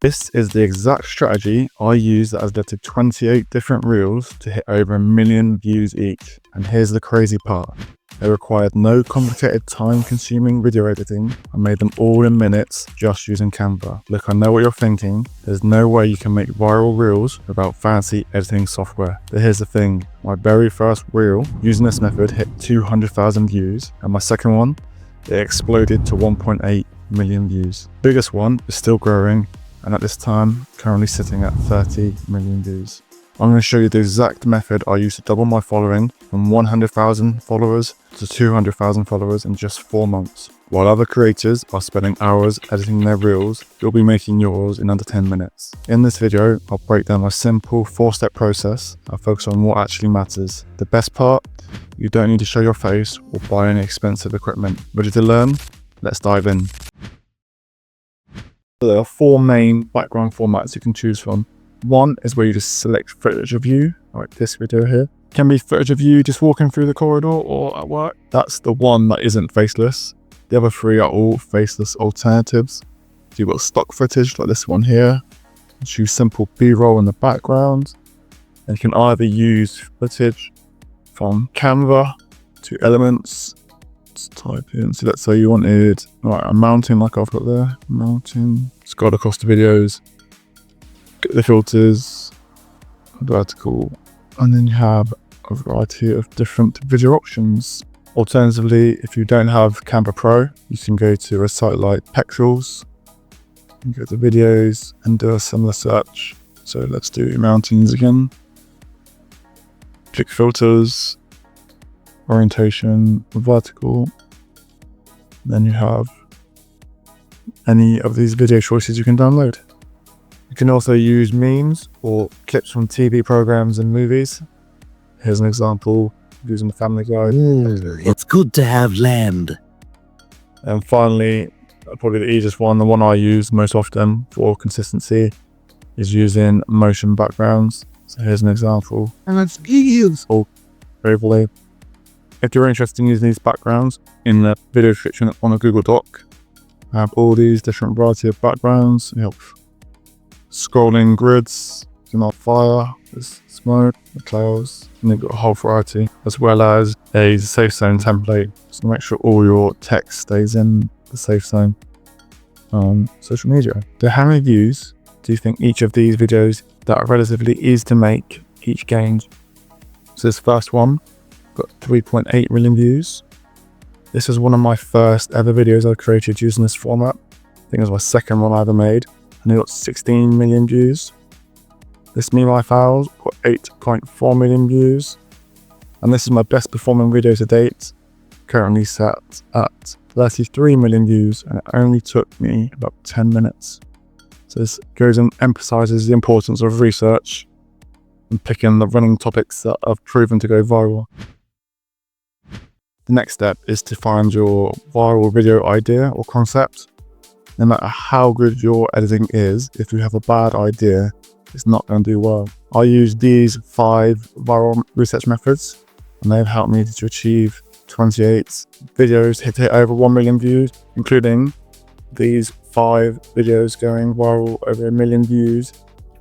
This is the exact strategy I use that has led to 28 different reels to hit over 1 million views each. And here's the crazy part. They required no complicated time-consuming video editing. I made them all in minutes just using Canva. Look, I know what you're thinking. There's no way you can make viral reels without fancy editing software. But here's the thing. My very first reel using this method hit 200,000 views, and my second one, it exploded to 1.8 million views. Biggest one is still growing, and at this time, currently sitting at 30 million views. I'm going to show you the exact method I used to double my following from 100,000 followers to 200,000 followers in just 4 months. While other creators are spending hours editing their reels, you'll be making yours in under 10 minutes. In this video, I'll break down a simple 4-step process. I'll focus on what actually matters. The best part, you don't need to show your face or buy any expensive equipment. Ready to learn? Let's dive in. There are 4 main background formats you can choose from. One is where you just select footage of you, like this video here. It can be footage of you just walking through the corridor or at work. That's the one that isn't faceless. The other 3 are all faceless alternatives. So you've got stock footage like this one here. Choose simple B-roll in the background. And you can either use footage from Canva to elements. Let's type in, so let's say you wanted a mountain like I've got there, mountain, scroll across the videos, get the filters, vertical, and then you have a variety of different video options. Alternatively, if you don't have Canva Pro, you can go to a site like Pexels, and go to videos and do a similar search. So let's do mountains again, click filters, orientation, vertical, then you have any of these video choices you can download. You can also use memes or clips from TV programs and movies. Here's an example using the Family Guide. It's good to have land. And finally, probably the easiest one, the one I use most often for consistency, is using motion backgrounds. So here's an example. And that's beautiful. Bravely. If you're interested in using these backgrounds, in the video description on a Google Doc, I have all these different variety of backgrounds. You have scrolling grids, not fire, there's smoke, the clouds, and they've got a whole variety, as well as a safe zone template. So make sure all your text stays in the safe zone on social media. So how many views do you think each of these videos that are relatively easy to make each gained? So this first one got 3.8 million views. This is one of my first ever videos I created using this format. I think it was my second one I ever made, and it got 16 million views. This Me Life Owls got 8.4 million views. And this is my best performing video to date, currently set at 33 million views, and it only took me about 10 minutes. So this goes and emphasizes the importance of research and picking the running topics that have proven to go viral. The next step is to find your viral video idea or concept. No matter how good your editing is, if you have a bad idea, it's not going to do well. I use these 5 viral research methods, and they've helped me to achieve 28 videos hit over 1 million views, including these 5 videos going viral over 1 million views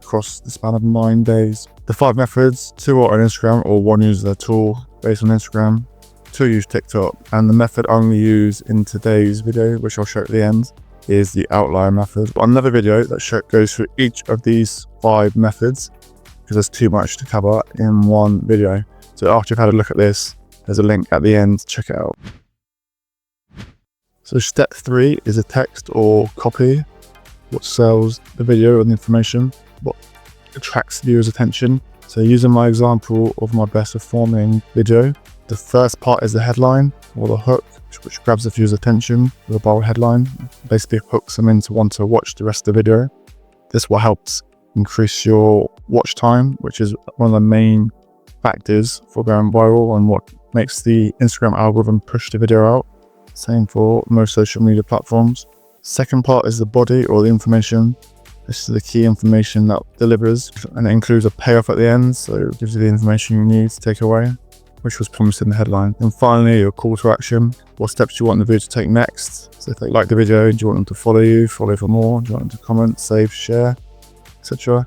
across the span of 9 days. The 5 methods, 2 are on Instagram, or 1 uses a tool based on Instagram, 2 use TikTok, and the method I'm going to use in today's video, which I'll show at the end, is the outlier method. But another video that goes through each of these 5 methods, because there's too much to cover in one video. So after you've had a look at this, there's a link at the end, check it out. So step 3 is a text or copy, what sells the video and the information, what attracts viewers' attention. So using my example of my best performing video, the first part is the headline or the hook, which grabs the viewer's attention with a bold headline, basically hooks them in to want to watch the rest of the video. This will help increase your watch time, which is one of the main factors for going viral and what makes the Instagram algorithm push the video out. Same for most social media platforms. Second part is the body or the information. This is the key information that delivers, and it includes a payoff at the end, so it gives you the information you need to take away. which was promised in the headline. And finally, your call to action. What steps do you want the video to take next? So if they like the video, do you want them to follow you, follow for more? Do you want them to comment, save, share, etc.?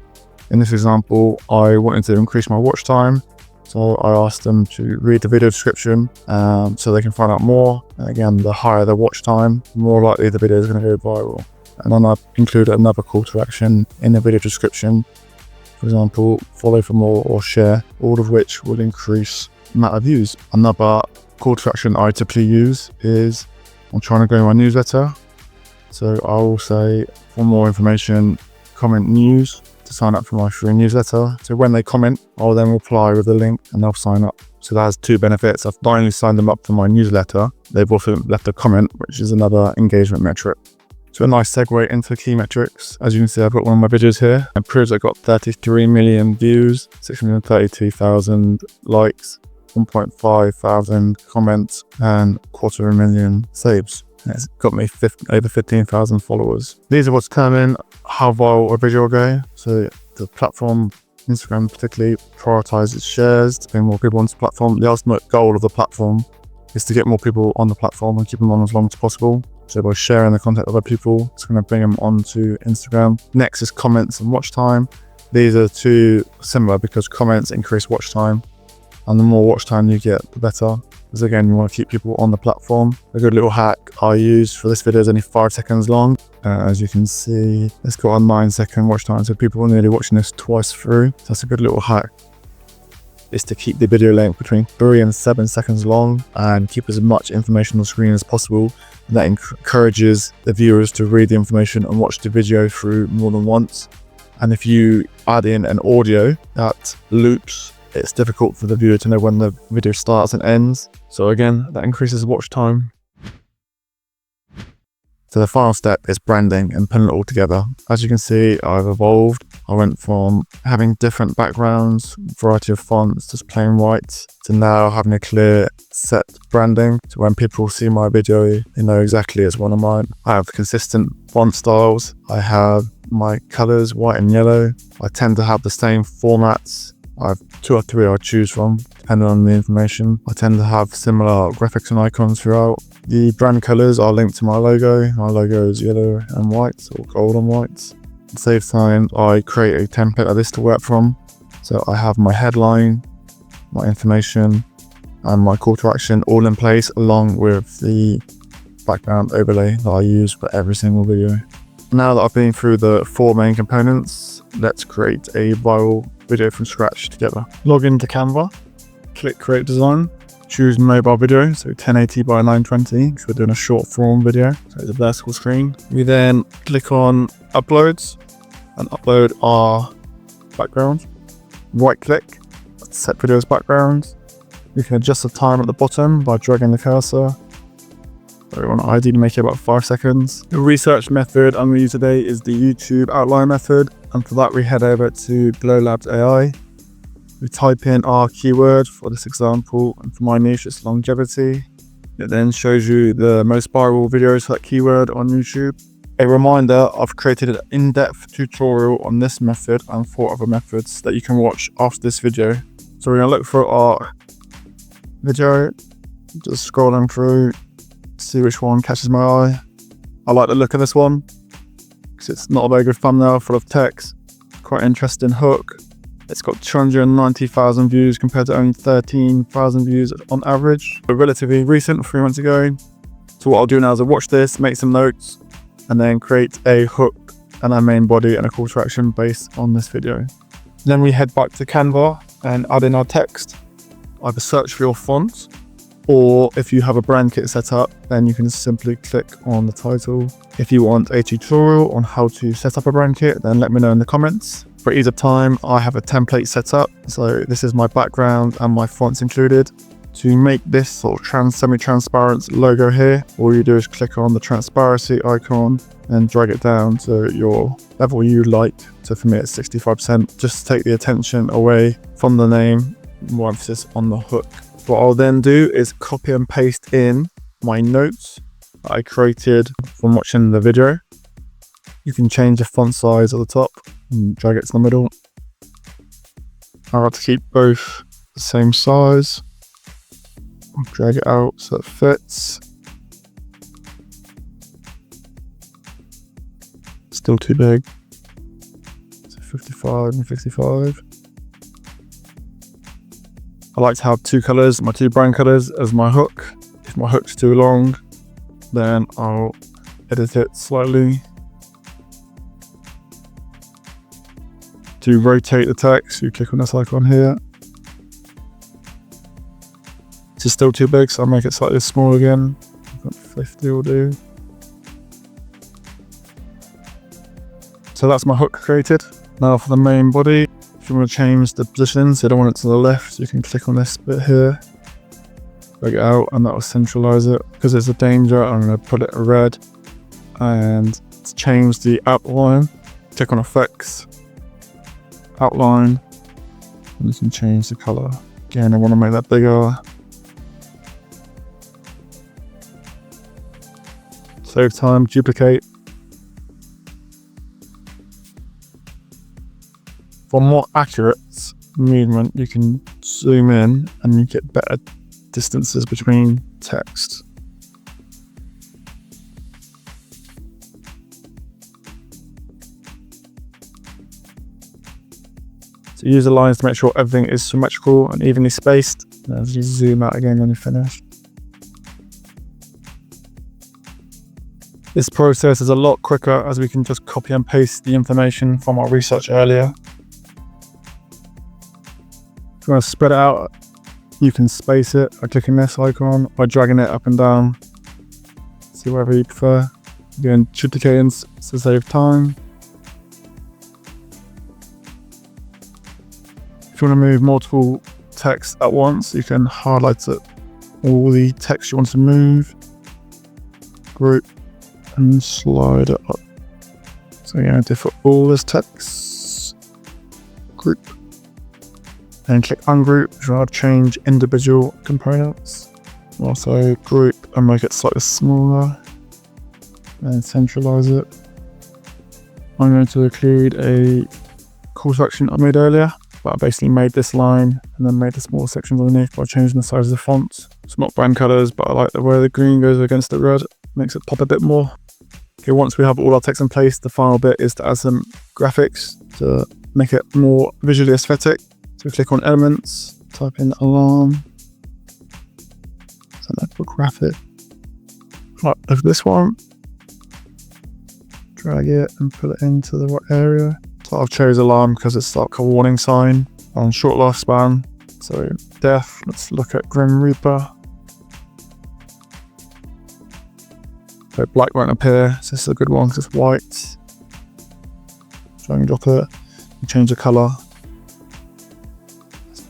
In this example, I wanted to increase my watch time. So I asked them to read the video description so they can find out more. And again, the higher the watch time, the more likely the video is going to go viral. And then I've included another call to action in the video description. For example, follow for more or share, all of which will increase the amount of views. Another call to action I typically use is I'm trying to grow my newsletter. So I will say, for more information, comment news to sign up for my free newsletter. So when they comment, I'll then reply with a link and they'll sign up. So that has two benefits. I've not only signed them up for my newsletter, they've also left a comment, which is another engagement metric. So a nice segue into key metrics. As you can see, I've got one of my videos here. It proves I got 33 million views, 632,000 likes, 1.5 thousand comments, and 250,000 saves. It's got me over 15,000 followers. These are what's determine how viral a video will go. So the platform, Instagram particularly, prioritizes shares to bring more people onto the platform. The ultimate goal of the platform is to get more people on the platform and keep them on as long as possible. So by sharing the content of other people, it's going to bring them onto Instagram. Next is comments and watch time. These are two similar because comments increase watch time, and the more watch time you get, the better. Because again, you want to keep people on the platform. A good little hack I use for this video is only 5 seconds long. As you can see, it's got a 9-second watch time, so people are nearly watching this twice through. So that's a good little hack. Is to keep the video length between 3 and 7 seconds long and keep as much information on the screen as possible. And that encourages the viewers to read the information and watch the video through more than once. And if you add in an audio that loops, it's difficult for the viewer to know when the video starts and ends. So again, that increases watch time. So the final step is branding and putting it all together. As you can see, I've evolved. I went from having different backgrounds, variety of fonts, just plain white, to now having a clear set branding. So when people see my video, they know exactly it's one of mine. I have consistent font styles. I have my colors, white and yellow. I tend to have the same formats. I have 2 or 3 I choose from, depending on the information. I tend to have similar graphics and icons throughout. The brand colors are linked to my logo. My logo is yellow and white, or gold and white. To save time, I create a template of this to work from. So I have my headline, my information, and my call to action all in place, along with the background overlay that I use for every single video. Now that I've been through the 4 main components, let's create a viral video from scratch together. Log into Canva, click create design, choose mobile video, so 1080 by 920, because we're doing a short form video, so it's a vertical screen. We then click on uploads and upload our background. Right click, set video as background. We can adjust the time at the bottom by dragging the cursor. So we want to ideally make it about 5 seconds. The research method I'm going to use today is the YouTube outline method. And for that, we head over to Glow Labs AI. We type in our keyword for this example, and for my niche, it's longevity. It then shows you the most viral videos for that keyword on YouTube. A reminder, I've created an in-depth tutorial on this method and 4 other methods that you can watch after this video. So we're going to look for our video, just scrolling through, see which one catches my eye. I like the look of this one because it's not a very good thumbnail, full of text. Quite interesting hook. It's got 290,000 views compared to only 13,000 views on average. But relatively recent, 3 months ago. So what I'll do now is I'll watch this, make some notes, and then create a hook and a main body and a call to action based on this video. Then we head back to Canva and add in our text. Either search for your font, or if you have a brand kit set up, then you can simply click on the title. If you want a tutorial on how to set up a brand kit, then let me know in the comments. For ease of time, I have a template set up. So this is my background and my fonts included. To make this sort of semi-transparent logo here, all you do is click on the transparency icon and drag it down to your level you like. So for me, it's 65%, just to take the attention away from the name, more emphasis on the hook. What I'll then do is copy and paste in my notes that I created from watching the video. You can change the font size at the top and drag it to the middle. I like to keep both the same size. Drag it out so it fits. Still too big. So 55 and 55. I like to have two colors, my two brand colors as my hook. If my hook's too long, then I'll edit it slightly to rotate the text. You click on this icon here. This is still too big, so I'll make it slightly small again. 50 will do. So that's my hook created. Now for the main body, if you want to change the position, so you don't want it to the left, you can click on this bit here, drag it out, and that will centralize it. Because there's a danger, I'm going to put it red. And to change the outline, click on effects, outline, and you can change the color. Again, I want to make that bigger. Save time, duplicate. For more accurate movement, you can zoom in and you get better distances between text. So use the lines to make sure everything is symmetrical and evenly spaced. And as you zoom out again when you're finished. This process is a lot quicker as we can just copy and paste the information from our research earlier. If you want to spread it out, you can space it by clicking this icon, by dragging it up and down. See whatever you prefer. Again, duplicating to save time. If you want to move multiple text at once, you can highlight it, all the text you want to move, group, and slide it up. So you're going to put all this text, group, and click ungroup, which will change individual components. Also group and make it slightly smaller, and centralize it. I'm going to include a call to action I made earlier, but I basically made this line and then made the small sections underneath by changing the size of the font. It's not brand colors, but I like the way the green goes against the red, makes it pop a bit more. Okay, once we have all our text in place, the final bit is to add some graphics to make it more visually aesthetic. So click on elements, type in alarm, select for graphic. Right, look at this one, drag it and put it into the right area. So I've chose alarm because it's like a warning sign on short lifespan. So death, let's look at Grim Reaper. So black won't appear, so this is a good one because it's white. Drag and drop it, and change the color.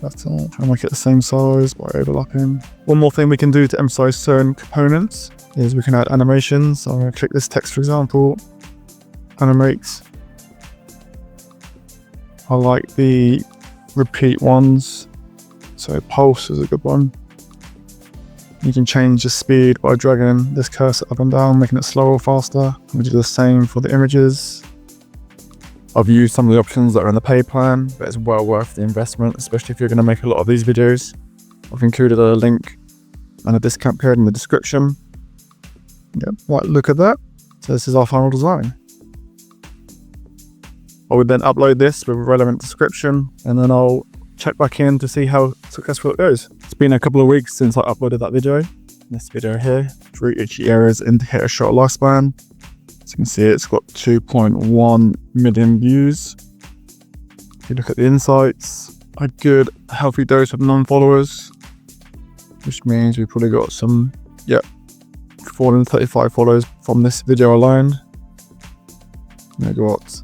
That's all. Try and make it the same size by overlapping. One more thing we can do to emphasize certain components is we can add animations. So I'm going to click this text, for example, animate. I like the repeat ones. So pulse is a good one. You can change the speed by dragging this cursor up and down, making it slower or faster. We do the same for the images. I've used some of the options that are in the pay plan, but it's well worth the investment, especially if you're going to make a lot of these videos. I've included a link and a discount code in the description. Yep, right, look at that. So this is our final design. I would then upload this with a relevant description, and then I'll check back in to see how successful it goes. It's been a couple of weeks since I uploaded that video. This video here, 3 itchy areas indicate a short lifespan. As you can see, it's got 2.1 million views. If you look at the insights, a good healthy dose of non-followers, which means we've probably got some, 435 followers from this video alone. We've got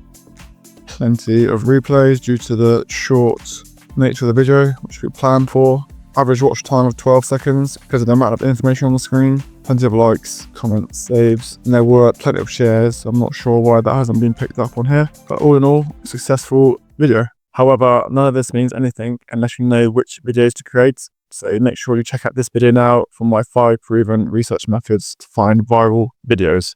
plenty of replays due to the short nature of the video, which we planned for. Average watch time of 12 seconds because of the amount of information on the screen. Plenty of likes, comments, saves, and there were plenty of shares. So I'm not sure why that hasn't been picked up on here, but all in all, successful video. However, none of this means anything unless you know which videos to create. So make sure you check out this video now for my 5 proven research methods to find viral videos.